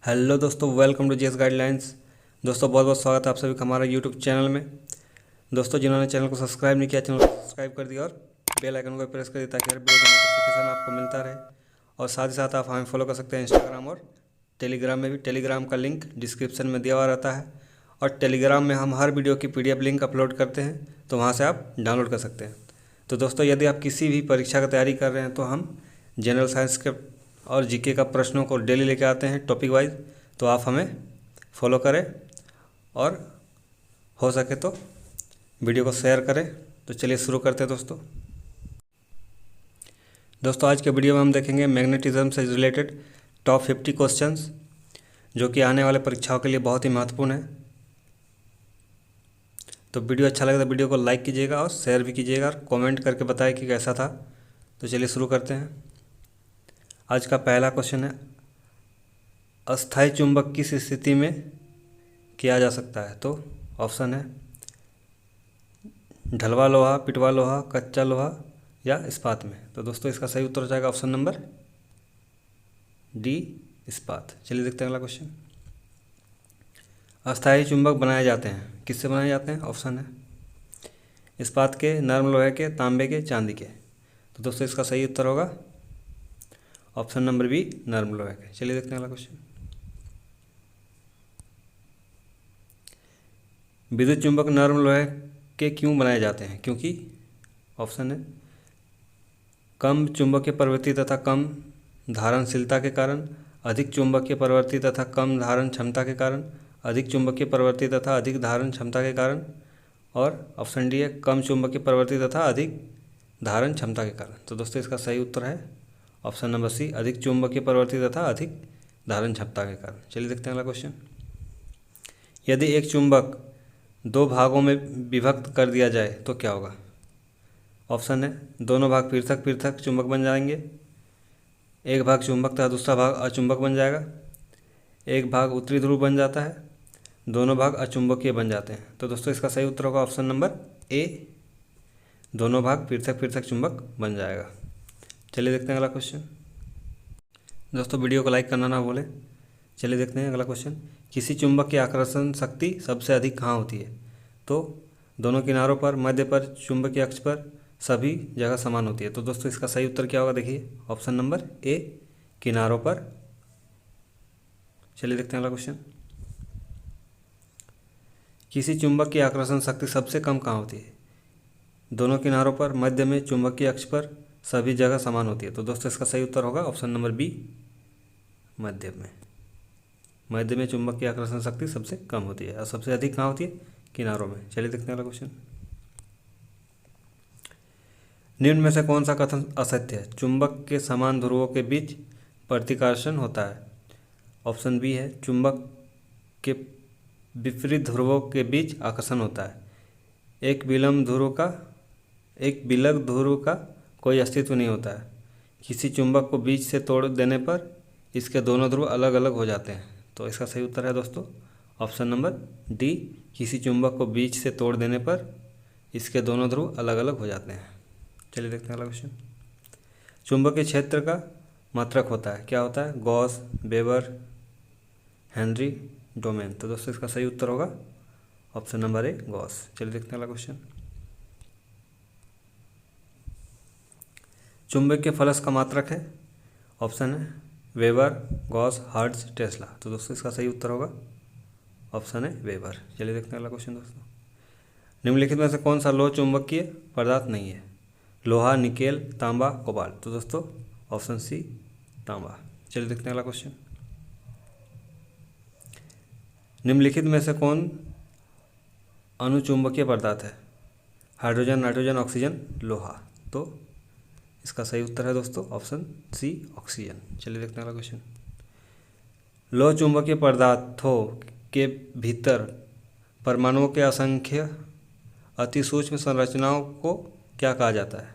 Hello दोस्तों, welcome to GS guidelines. दोस्तों बहुत बहुत स्वागत है आप सभी का हमारे यूट्यूब चैनल में। दोस्तों जिन्होंने चैनल को सब्सक्राइब नहीं किया, चैनल को सब्सक्राइब कर दिया और बेल आइकन को प्रेस कर दिया ताकि हर वीडियो का नोटिफिकेशन आपको मिलता रहे। और साथ ही साथ आप हमें फॉलो कर सकते हैं इंस्टाग्राम और टेलीग्राम में भी। टेलीग्राम का लिंक डिस्क्रिप्शन में दिया हुआ रहता है और टेलीग्राम में हम हर वीडियो की PDF लिंक अपलोड करते हैं, तो वहाँ से आप डाउनलोड कर सकते हैं। तो दोस्तों यदि आप किसी भी परीक्षा की तैयारी कर रहे हैं तो हम जनरल साइंस के और जीके का प्रश्नों को डेली लेके आते हैं टॉपिक वाइज, तो आप हमें फॉलो करें और हो सके तो वीडियो को शेयर करें। तो चलिए शुरू करते हैं दोस्तों आज के वीडियो में हम देखेंगे मैग्नेटिज्म से रिलेटेड टॉप 50 क्वेश्चंस, जो कि आने वाले परीक्षाओं के लिए बहुत ही महत्वपूर्ण है। तो वीडियो अच्छा लगे तो वीडियो को लाइक कीजिएगा और शेयर भी कीजिएगा और कमेंट करके बताएं कि कैसा था। तो चलिए शुरू करते हैं। आज का पहला क्वेश्चन है, अस्थायी चुंबक किस स्थिति में किया जा सकता है? तो ऑप्शन है ढलवा लोहा, पिटवा लोहा, कच्चा लोहा या इस्पात में। तो दोस्तों इसका सही उत्तर हो जाएगा ऑप्शन नंबर डी, इस्पात। चलिए देखते हैं अगला क्वेश्चन। अस्थायी चुंबक बनाए जाते हैं, किससे बनाए जाते हैं? ऑप्शन है इस्पात के, नरम लोहे के, तांबे के, चांदी के। तो दोस्तों इसका सही उत्तर होगा ऑप्शन नंबर बी, नरम लोहे के। चलिए देखते हैं अगला क्वेश्चन। विद्युत चुंबक नरम लोहे के क्यों बनाए जाते हैं? क्योंकि ऑप्शन है कम चुंबकीय प्रवृत्ति तथा कम धारणशीलता के कारण, अधिक चुंबकीय प्रवृत्ति तथा कम धारण क्षमता के कारण, अधिक चुंबकीय प्रवृत्ति तथा अधिक धारण क्षमता के कारण, और ऑप्शन डी है कम चुंबकीय प्रवृत्ति तथा अधिक धारण क्षमता के कारण। तो दोस्तों इसका सही उत्तर है ऑप्शन नंबर सी, अधिक चुंबकीय प्रवृत्ति तथा अधिक धारण क्षमता के कारण। चलिए देखते हैं अगला क्वेश्चन। यदि एक चुंबक दो भागों में विभक्त कर दिया जाए तो क्या होगा? ऑप्शन है दोनों भाग पृथक पृथक चुंबक बन जाएंगे, एक भाग चुंबक तथा दूसरा भाग अचुंबक बन जाएगा, एक भाग उत्तरी ध्रुव बन जाता है, दोनों भाग अचुंबकीय बन जाते हैं। तो दोस्तों इसका सही उत्तर होगा ऑप्शन नंबर ए, दोनों भाग पृथक पृथक चुंबक बन जाएगा। चलिए देखते हैं अगला क्वेश्चन। दोस्तों वीडियो को लाइक करना ना भूलें। चलिए देखते हैं अगला क्वेश्चन। किसी चुंबक की आकर्षण शक्ति सबसे अधिक कहाँ होती है? तो दोनों किनारों पर, मध्य पर, चुंबकीय अक्ष पर, सभी जगह समान होती है। तो दोस्तों इसका सही उत्तर क्या होगा? देखिए ऑप्शन नंबर ए, किनारों पर। चलिए देखते हैं अगला क्वेश्चन। किसी चुंबक की आकर्षण शक्ति सबसे कम कहाँ होती है? दोनों किनारों पर, मध्य में, चुंबकीय अक्ष पर, सभी जगह समान होती है। तो दोस्तों इसका सही उत्तर होगा ऑप्शन नंबर बी, मध्य में। मध्य में चुंबक की आकर्षण शक्ति सबसे कम होती है और सबसे अधिक कहाँ होती है? किनारों में। चलिए देखते हैं अगला क्वेश्चन। निम्न में से कौन सा कथन असत्य है? चुंबक के समान ध्रुवों के बीच प्रतिकर्षण होता है। ऑप्शन बी है चुंबक के विपरीत ध्रुवों के बीच आकर्षण होता है। एक विलग ध्रुव का कोई अस्तित्व नहीं होता है। किसी चुंबक को बीच से तोड़ देने पर इसके दोनों ध्रुव अलग अलग हो जाते हैं। तो इसका सही उत्तर है दोस्तों ऑप्शन नंबर डी, किसी चुंबक को बीच से तोड़ देने पर इसके दोनों ध्रुव अलग अलग हो जाते हैं। चलिए देखते हैं अगला क्वेश्चन। चुंबकीय क्षेत्र का मात्रक होता है, क्या होता है? Gauss, weber, Henry, domain. तो दोस्तों इसका सही उत्तर होगा ऑप्शन नंबर ए, गॉस। चलिए देखते हैं अगला क्वेश्चन। चुंबकीय फलस का मात्रक है, ऑप्शन है वेबर, गॉस, हर्ट्ज, टेस्ला। तो दोस्तों इसका सही उत्तर होगा ऑप्शन है वेबर। चलिए देखते हैं अगला क्वेश्चन दोस्तों। निम्नलिखित में से कौन सा लोह चुंबकीय पदार्थ नहीं है? लोहा, निकेल, तांबा, कोबाल्ट। तो दोस्तों ऑप्शन सी, तांबा। चलिए देखते हैं अगला क्वेश्चन। निम्नलिखित में से कौन अनुचुंबकीय पदार्थ है? हाइड्रोजन, नाइट्रोजन, ऑक्सीजन, लोहा। तो इसका सही उत्तर है दोस्तों ऑप्शन सी, ऑक्सीजन। चलिए देखते हैं अगला क्वेश्चन। लोह चुंबकीय पदार्थों के भीतर परमाणुओं के असंख्य अति सूक्ष्म संरचनाओं को क्या कहा जाता है?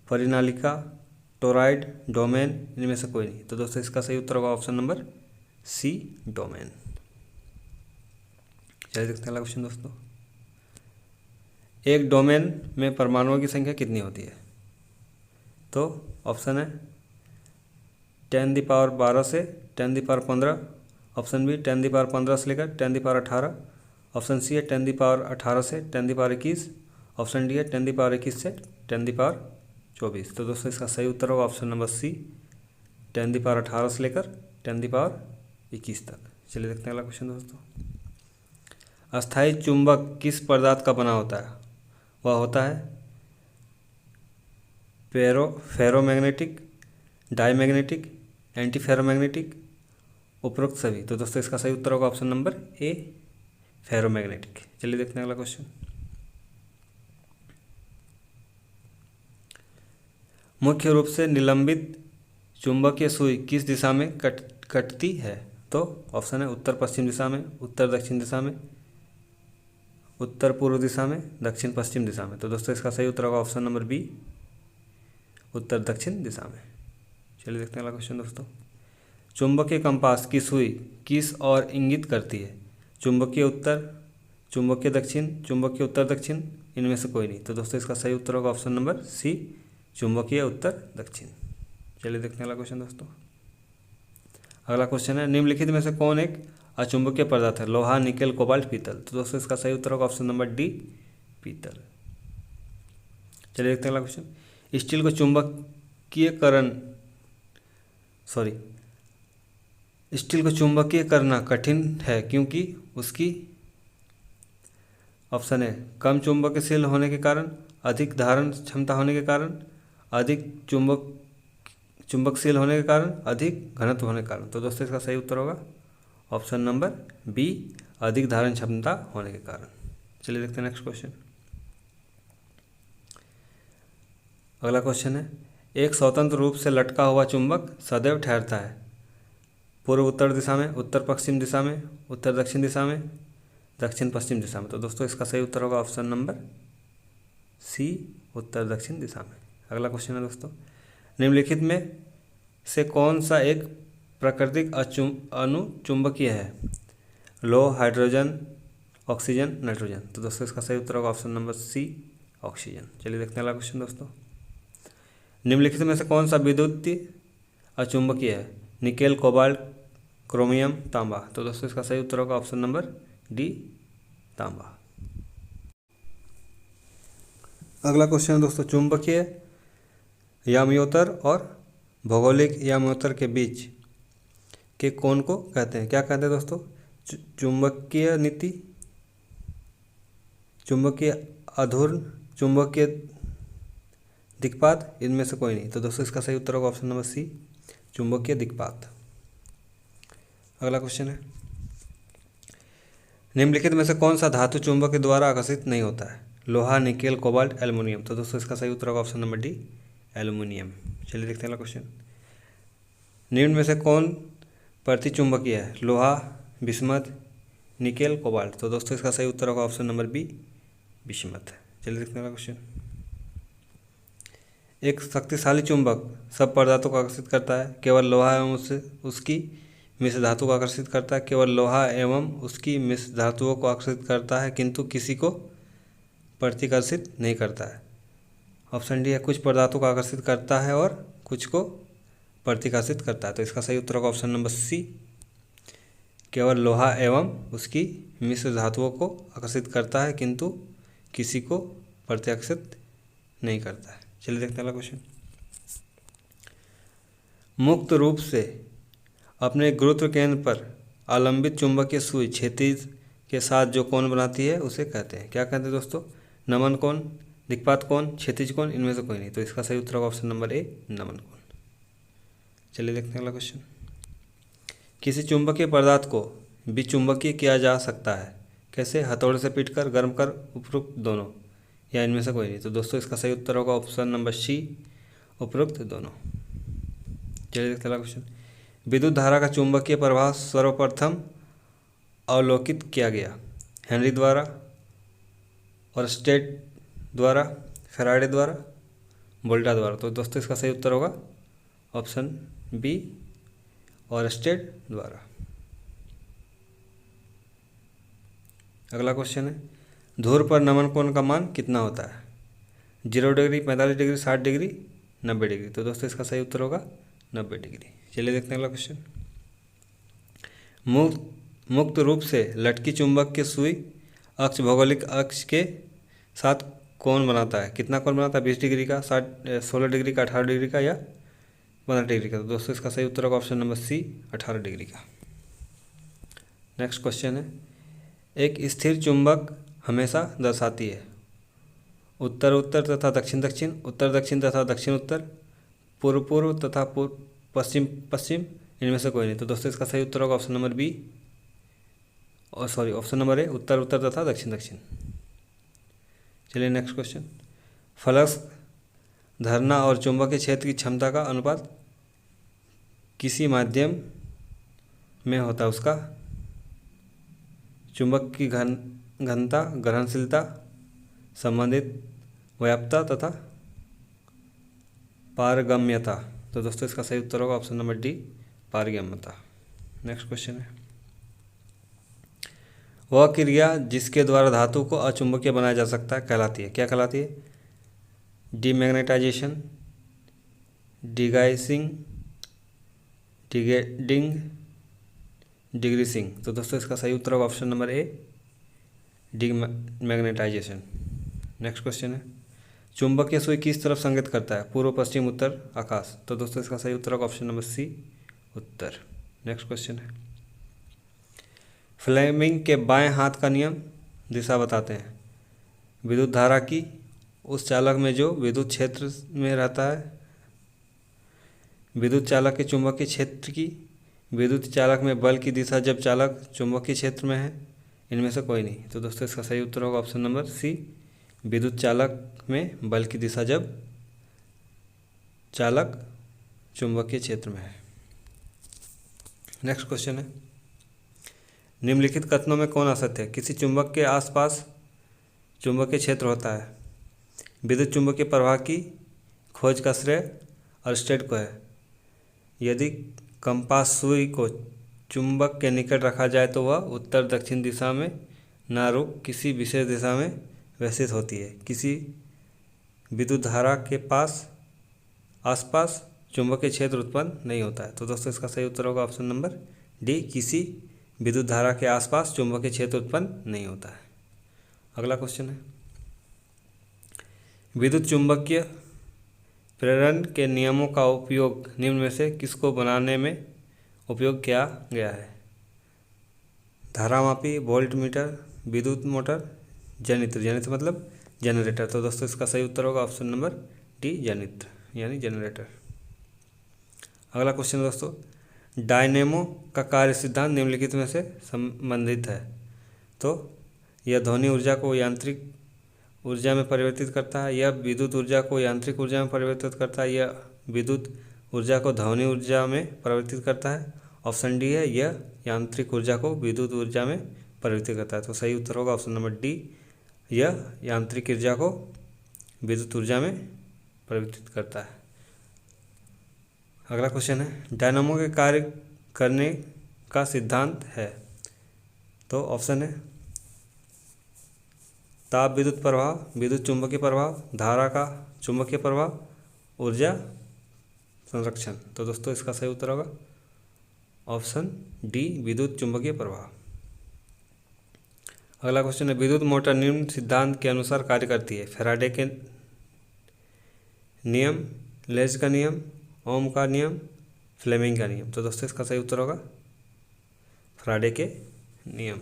परिनालिका, टोरॉइड, डोमेन, इनमें से कोई नहीं। तो दोस्तों इसका सही उत्तर होगा ऑप्शन नंबर सी, डोमेन। चलिए देखते हैं अगला क्वेश्चन दोस्तों। एक डोमेन में परमाणुओं की संख्या कितनी होती है? तो ऑप्शन है 10⁻12 से 10⁻15, ऑप्शन बी 10⁻15 से लेकर 10⁻18, ऑप्शन सी है 10⁻18 से 10⁻21, ऑप्शन डी है 10⁻21 से 10⁻24। तो दोस्तों इसका सही उत्तर होगा ऑप्शन नंबर सी 10⁻18 से लेकर 10⁻21 तक। चलिए देखते हैं अगला क्वेश्चन दोस्तों। अस्थायी चुंबक किस पदार्थ का बना होता है? वह होता है फेरोमैग्नेटिक, डाईमैग्नेटिक, एंटी फेरोमैग्नेटिक, उपरोक्त सभी। तो दोस्तों इसका सही उत्तर होगा ऑप्शन नंबर ए फेरोमैग्नेटिक। चलिए देखते हैं अगला क्वेश्चन। मुख्य रूप से निलंबित चुंबकीय सुई किस दिशा में कटती है? तो ऑप्शन है उत्तर पश्चिम दिशा में, उत्तर दक्षिण दिशा में, उत्तर पूर्व दिशा में, दक्षिण पश्चिम दिशा में। तो दोस्तों इसका सही उत्तर होगा ऑप्शन नंबर बी उत्तर दक्षिण दिशा में। चलिए देखते हैं अगला क्वेश्चन दोस्तों। चुंबकीय कंपास की सुई किस ओर इंगित करती है? चुंबकीय उत्तर, चुंबकीय दक्षिण, चुंबकीय उत्तर दक्षिण, इनमें से कोई नहीं। तो दोस्तों इसका सही उत्तर होगा ऑप्शन नंबर सी चुंबकीय उत्तर दक्षिण। चलिए देखते हैं अगला क्वेश्चन दोस्तों। अगला क्वेश्चन है निम्नलिखित में से कौन एक अचुंबकीय पदार्थ है? लोहा, निकेल, कोबाल्ट, पीतल। तो दोस्तों इसका सही उत्तर होगा ऑप्शन नंबर डी पीतल। चलिए देखते हैं अगला क्वेश्चन। स्टील को चुंबकीय करना कठिन है क्योंकि उसकी ऑप्शन है कम चुंबकशील होने के कारण, अधिक धारण क्षमता होने के कारण, अधिक चुंबकशील होने के कारण, अधिक घनत्व होने के कारण। तो दोस्तों इसका सही उत्तर होगा ऑप्शन नंबर बी अधिक धारण क्षमता होने के कारण। चलिए देखते हैं नेक्स्ट क्वेश्चन। अगला क्वेश्चन है एक स्वतंत्र रूप से लटका हुआ चुंबक सदैव ठहरता है पूर्व उत्तर दिशा में, उत्तर पश्चिम दिशा में, उत्तर दक्षिण दिशा में, दक्षिण पश्चिम दिशा में। तो दोस्तों इसका सही उत्तर होगा ऑप्शन नंबर सी उत्तर दक्षिण दिशा में। अगला क्वेश्चन है दोस्तों निम्नलिखित में से कौन सा एक प्राकृतिक अणु चुंबकीय है? लोह, हाइड्रोजन, ऑक्सीजन, नाइट्रोजन। तो दोस्तों इसका सही उत्तर होगा ऑप्शन नंबर सी ऑक्सीजन। चलिए देखते हैं अगला क्वेश्चन दोस्तों। निम्नलिखित में से कौन सा विद्युतीय अचुंबकीय है? निकेल, कोबाल्ट, क्रोमियम, तांबा। तो दोस्तों इसका सही उत्तर होगा ऑप्शन नंबर डी तांबा। अगला क्वेश्चन है दोस्तों चुंबकीय याम्योतर और भौगोलिक याम्योतर के बीच के कोण को कहते हैं? क्या कहते हैं दोस्तों? चुंबकीय नीति, चुंबकीय अधूर्ण, चुंबकीय दिक्पात, इनमें से कोई नहीं। तो दोस्तों इसका सही उत्तर होगा ऑप्शन नंबर सी चुंबकीय दिक्पात। अगला क्वेश्चन है निम्नलिखित में से कौन सा धातु चुंबक के द्वारा आकर्षित नहीं होता है? लोहा, निकेल, कोबाल्ट, एल्युमिनियम। तो दोस्तों इसका सही उत्तर होगा ऑप्शन नंबर डी एल्युमिनियम। चलिए देखते हैं अगला क्वेश्चन। निम्न में से कौन प्रतिचुंबकीय है? लोहा, बिस्मथ, निकेल, कोबाल्ट। तो दोस्तों इसका सही उत्तर होगा ऑप्शन नंबर बी बिस्मथ। चलिए देखते हैं अगला क्वेश्चन। एक शक्तिशाली चुंबक सब पदार्थों को आकर्षित करता है, केवल लोहा एवं उसकी मिश्र धातु को आकर्षित करता है, केवल लोहा एवं उसकी मिश्र धातुओं को आकर्षित करता है किंतु किसी को प्रतिकर्षित नहीं करता है। ऑप्शन डी है कुछ पदार्थों को आकर्षित करता है और कुछ को प्रतिकर्षित करता है। तो इसका सही उत्तर होगा ऑप्शन नंबर सी केवल लोहा एवं उसकी मिश्र धातुओं को आकर्षित करता है किंतु किसी को प्रतिकर्षित नहीं करता है। चलिए देखते हैं अगला क्वेश्चन। मुक्त रूप से अपने गुरुत्व केंद्र पर आलंबित चुंबकीय सुई क्षैतिज के साथ जो कोण बनाती है उसे कहते हैं? क्या कहते हैं दोस्तों? नमन कोण, दिक्पात कोण, क्षैतिज कोण, इनमें से कोई नहीं। तो इसका सही उत्तर होगा ऑप्शन नंबर ए नमन कोण। चलिए देखते हैं अगला क्वेश्चन। किसी चुंबकीय पदार्थ को विचुंबकीय किया जा सकता है कैसे? हथौड़े से पीटकर, गर्म कर, उपरोक्त दोनों, या इनमें से कोई नहीं। तो दोस्तों इसका सही उत्तर होगा ऑप्शन नंबर सी उपरोक्त दोनों। चलिए देखते हैं अगला क्वेश्चन। विद्युत धारा का चुंबकीय प्रवाह सर्वप्रथम अवलोकित किया गया हेनरी द्वारा, ओरस्टेड द्वारा, फैराडे द्वारा, वोल्टा द्वारा। तो दोस्तों इसका सही उत्तर होगा ऑप्शन बी ओरस्टेड द्वारा। अगला क्वेश्चन है ध्रुव पर नमन कोण का मान कितना होता है? 0 डिग्री, 45 डिग्री, 60 डिग्री, 90 डिग्री। तो दोस्तों इसका सही उत्तर होगा 90 डिग्री। चलिए देखते हैं अगला क्वेश्चन। मुक्त रूप से लटकी चुंबक की सुई अक्ष भौगोलिक अक्ष के साथ कोण बनाता है। कितना कोण बनाता है? 20 डिग्री का, 16 डिग्री का, 18 डिग्री का या 15 डिग्री का। तो दोस्तों इसका सही उत्तर होगा ऑप्शन नंबर सी, 18 डिग्री का। नेक्स्ट क्वेश्चन है, एक स्थिर चुंबक हमेशा दर्शाती है उत्तर उत्तर तथा दक्षिण दक्षिण, उत्तर दक्षिण तथा दक्षिण उत्तर, पूर्व पूर्व तथा पूर्व पश्चिम पश्चिम, इनमें से कोई नहीं। तो दोस्तों इसका सही उत्तर होगा ऑप्शन नंबर बी, और सॉरी ऑप्शन नंबर ए, उत्तर उत्तर तथा दक्षिण दक्षिण। चलिए नेक्स्ट क्वेश्चन, फ्लक्स धरना और चुंबकीय क्षेत्र की क्षमता का अनुपात किसी माध्यम में होता है? उसका चुंबक की घनता, ग्रहणशीलता, संबंधित व्याप्तता तथा पारगम्यता। तो दोस्तों इसका सही उत्तर होगा ऑप्शन नंबर डी, पारगम्यता। नेक्स्ट क्वेश्चन है, वह क्रिया जिसके द्वारा धातु को अचुंबकीय बनाया जा सकता है कहलाती है। क्या कहलाती है? डीमैग्नेटाइजेशन, डिगाइसिंग, डिगेडिंग, डिग्रीसिंग। तो दोस्तों इसका सही उत्तर होगा option number A, demagnetisation. Next question है, चुंबकीय सुई किस तरफ संकेत करता है? पूर्व, पश्चिम, उत्तर, आकाश। तो दोस्तों इसका सही उत्तर होगा ऑप्शन नंबर सी, उत्तर। नेक्स्ट क्वेश्चन है, फ्लेमिंग के बाएं हाथ का नियम दिशा बताते हैं। विद्युत धारा की उस चालक में जो विद्युत क्षेत्र में रहता है, विद्युत चालक के चुंबकीय क्षेत्र की, विद्युत चालक में बल की दिशा जब चालक चुंबकीय क्षेत्र में है, इनमें से कोई नहीं। तो दोस्तों इसका सही उत्तर होगा ऑप्शन नंबर सी, विद्युत चालक में बल की दिशा जब चालक चुंबकीय क्षेत्र में है। नेक्स्ट क्वेश्चन है, निम्नलिखित कथनों में कौन असत्य है? किसी चुंबक के आसपास चुंबकीय क्षेत्र होता है। विद्युत चुंबकीय प्रवाह की खोज का श्रेय अर्स्टेड को है। यदि कंपास सुई को चुंबक के निकट रखा जाए तो वह उत्तर दक्षिण दिशा में न रुक किसी विशेष दिशा में व्यवस्थित होती है। किसी विद्युत धारा के आसपास चुंबकीय क्षेत्र उत्पन्न नहीं होता है। तो दोस्तों इसका सही उत्तर होगा ऑप्शन नंबर डी, किसी विद्युत धारा के आसपास चुंबकीय क्षेत्र उत्पन्न नहीं होता है। अगला क्वेश्चन है, विद्युत चुंबकीय प्रेरण के नियमों का उपयोग निम्न में से किसको बनाने में उपयोग किया गया है? धारामापी, वोल्ट मीटर, विद्युत मोटर, जनित्र। जनित्र मतलब जनरेटर। तो दोस्तों इसका सही उत्तर होगा ऑप्शन नंबर डी, जनित्र यानी जनरेटर। अगला क्वेश्चन है दोस्तों, डायनेमो का कार्य सिद्धांत निम्नलिखित में से संबंधित है। तो यह ध्वनि ऊर्जा को यांत्रिक ऊर्जा में परिवर्तित करता है, यह विद्युत ऊर्जा को यांत्रिक ऊर्जा में परिवर्तित करता है, यह विद्युत ऊर्जा को ध्वनि ऊर्जा में परिवर्तित करता है। ऑप्शन डी है, यह यांत्रिक ऊर्जा को विद्युत ऊर्जा में परिवर्तित करता है। तो सही उत्तर होगा ऑप्शन नंबर डी, यह यांत्रिक ऊर्जा को विद्युत ऊर्जा में परिवर्तित करता है। अगला क्वेश्चन है, डायनामो के कार्य करने का सिद्धांत है। तो ऑप्शन है ताप विद्युत प्रवाह, विद्युत चुंबकीय प्रवाह, धारा का चुंबकीय प्रवाह, ऊर्जा संरक्षण। तो दोस्तों इसका सही उत्तर होगा ऑप्शन डी, विद्युत चुंबकीय प्रवाह। अगला क्वेश्चन है, विद्युत मोटर निम्न सिद्धांत के अनुसार कार्य करती है। फैराडे के नियम, लेज का नियम, ओम का नियम, फ्लेमिंग का नियम। तो दोस्तों इसका सही उत्तर होगा फैराडे के नियम।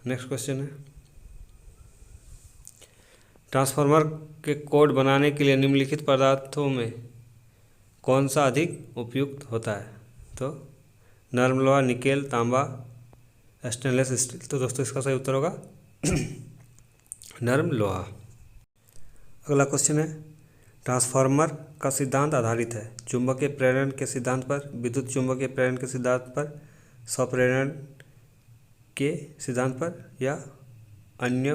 नेक्स्ट क्वेश्चन है, ट्रांसफार्मर के कोड बनाने के लिए निम्नलिखित पदार्थों में कौन सा अधिक उपयुक्त होता है? तो नर्म लोहा, निकेल, तांबा, स्टेनलेस स्टील। तो दोस्तों इसका सही उत्तर होगा नर्म लोहा। अगला क्वेश्चन है, ट्रांसफार्मर का सिद्धांत आधारित है चुंबकीय प्रेरण के सिद्धांत पर, विद्युत चुंबकीय प्रेरण के सिद्धांत पर, स्वप्रेरण के सिद्धांत पर या अन्य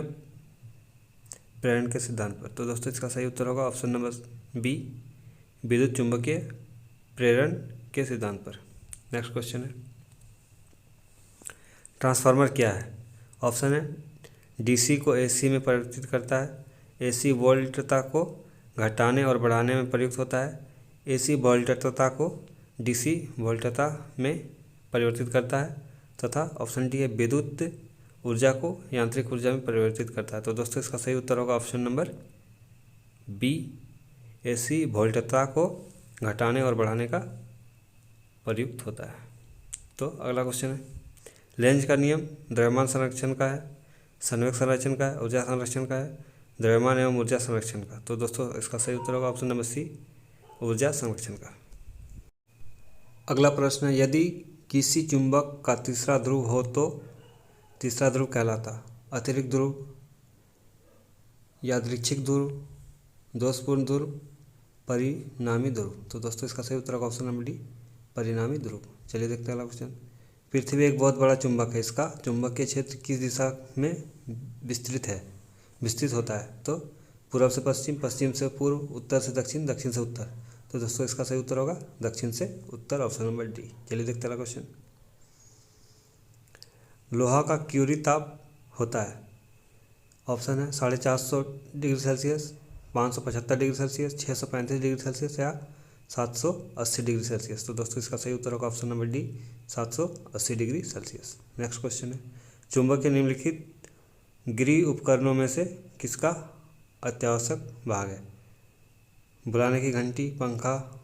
प्रेरण के सिद्धांत पर। तो दोस्तों इसका सही उत्तर होगा ऑप्शन नंबर बी, विद्युत चुंबकीय प्रेरण के सिद्धांत पर। नेक्स्ट क्वेश्चन है, ट्रांसफार्मर क्या है? ऑप्शन है डीसी को एसी में परिवर्तित करता है, एसी वोल्टता को घटाने और बढ़ाने में प्रयुक्त होता है, AC वोल्टता को DC वोल्टता में परिवर्तित करता है तथा ऑप्शन डी है विद्युत ऊर्जा को यांत्रिक ऊर्जा में परिवर्तित करता है। तो दोस्तों इसका सही उत्तर होगा ऑप्शन नंबर बी, AC वोल्टता को घटाने और बढ़ाने का प्रयुक्त होता है। तो अगला क्वेश्चन है, लेंज का नियम द्रव्यमान संरक्षण का है, संवेग संरक्षण का है, ऊर्जा संरक्षण का है, द्रव्यमान एवं ऊर्जा संरक्षण का। तो दोस्तों इसका सही उत्तर होगा ऑप्शन नंबर सी, ऊर्जा संरक्षण का। अगला प्रश्न है, यदि किसी चुंबक का तीसरा ध्रुव हो तो तीसरा ध्रुव कहलाता अतिरिक्त ध्रुव, यादृच्छिक ध्रुव, दोषपूर्ण ध्रुव, परिणामी ध्रुव। तो दोस्तों इसका सही उत्तर होगा ऑप्शन नंबर डी, परिणामी ध्रुव। चलिए देखते हैं अगला क्वेश्चन। पृथ्वी एक बहुत बड़ा चुंबक है, इसका चुंबकीय क्षेत्र किस दिशा में विस्तृत होता है? तो पूर्व से पश्चिम, पश्चिम से पूर्व, उत्तर से दक्षिण, दक्षिण से उत्तर। तो दोस्तों इसका सही उत्तर होगा दक्षिण से उत्तर, ऑप्शन नंबर डी। चलिए देखते हैं अगला क्वेश्चन। लोहा का क्यूरी ताप होता है, ऑप्शन है 450 degree Celsius, 575 degree Celsius, 635 degree Celsius या 780 डिग्री सेल्सियस। तो दोस्तों इसका सही उत्तर होगा option number D, 780 degree Celsius. Next question है, चुंबक के निम्नलिखित गृह उपकरणों में से किसका अत्यावश्यक भाग है? बुलाने की घंटी, पंखा,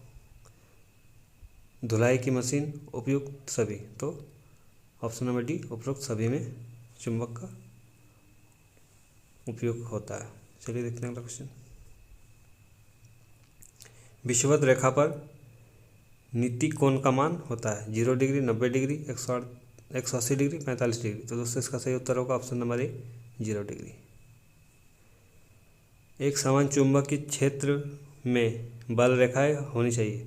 धुलाई की मशीन, उपयुक्त सभी। तो ऑप्शन नंबर डी, उपयुक्त सभी में चुंबक का उपयोग होता है। चलिए देखते हैं अगला क्वेश्चन। विषुवत रेखा पर नीति कोण का मान होता है 0 डिग्री, 90 डिग्री, 180 डिग्री, 45 डिग्री। तो दोस्तों इसका सही उत्तर होगा ऑप्शन नंबर ए, 0 डिग्री। एक समान चुंबकीय क्षेत्र में बल रेखाएं होनी चाहिए।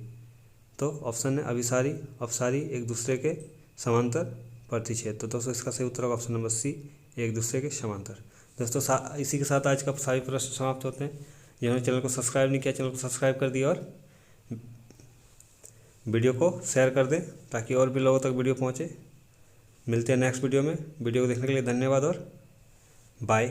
तो ऑप्शन है अभिसारी, अपसारी, एक दूसरे के समांतर, प्रतिच्छेद। तो दोस्तों इसका सही उत्तर होगा ऑप्शन नंबर सी, एक दूसरे के समांतर। दोस्तों इसी के साथ आज का सभी प्रश्न समाप्त होते हैं। जिन्होंने चैनल को सब्सक्राइब नहीं किया, चैनल को सब्सक्राइब कर दिया और वीडियो को शेयर कर दें ताकि और भी लोगों तक वीडियो पहुंचे। मिलते हैं नेक्स्ट वीडियो में। वीडियो को देखने के लिए धन्यवाद और बाय।